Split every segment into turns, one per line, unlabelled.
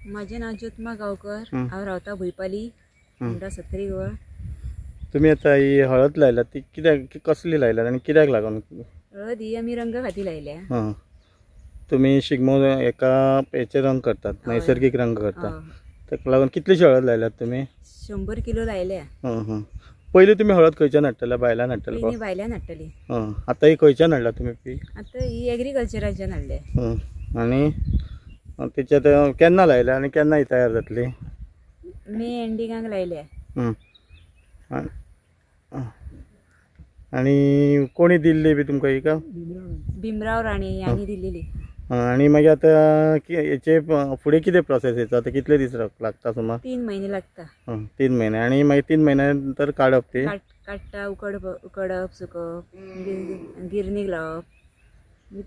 माझे नाव ज्योत्मा गावकर. हांव रावता भुईपाली मुंडा सत्रीगोळ.
तुम्ही आता ही हळद लायला ती कित्याक कसली लायला आणि कित्याक लागून?
हळद ही आमी रंग खाती लायल्या.
हां, तुम्ही शिगमो एका हेचे रंग करतात, नैसर्गिक रंग करतात, ताका लागून कितलीशी हळद लायल्यात तुम्ही?
100 किलो लायल्या.
हां हां. पयलीं तुम्ही हळद खंयच्यान हाडटल्या? भायल्यान हाडटल्या?
पयलीं भायल्यान हाडटली.
हां, आतां ही खंयच्यान हाडला तुम्ही पीक?
आतां ही एग्रीकल्चराच्यान हाडल्या.
आनी तेच्यात केन्ना लायल्या आनी केन्ना ही तयार जातली?
मे एंडिंगाक लायल्या.
आनी कोणी दिल्ली बी तुमकां ही का?
भीमराव राणे यांनी दिलेली.
आनी मागीर आतां हेचे फुडें कितें प्रोसेस येता? आतां कितले दीस लागता सुमार?
3 महिने लागता.
3 महिने. आनी मागीर 3 महिन्या नंतर काडप ती?
काडटा, उकडप, सुकोवप, गिरणीक लावप,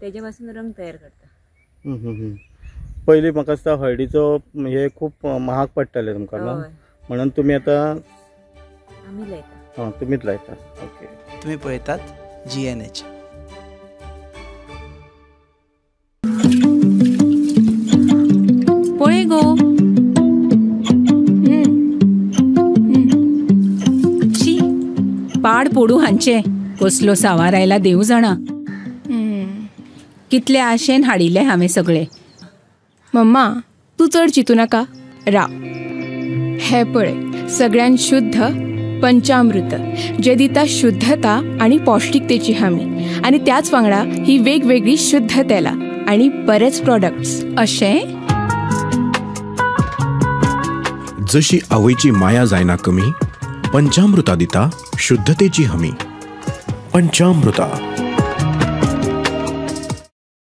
तेजे पासून रंग तयार करता.
पयलीं म्हाका दिसता हळदीचो हे खूब महाग पडटले तुमकां न्हू, म्हणून तुमी आतां?
आमी लायता.
हां, तुमीच लायता. ओके.
तुम्ही पळयतात GNH.
पळय गो, ची पाड पडू हांचे. कसलो सावार आयला देव जाणा. कितले आशेन हाडिल्ले हांवें सगळे.
मम्मा, तू चड चितू नाका. राव, हे पळय सगळ्यात शुद्ध पंचामृत जे दिता शुद्धता आणि पौष्टिकतेची हमी. आणि त्याच वांगडा ही वेगवेगळी शुद्ध तेला आणि बरेच प्रोडक्ट्स
अशें.
जशी आवयची माया जायना कमी, पंचामृता दिता शुद्धतेची हमी. पंचामृता.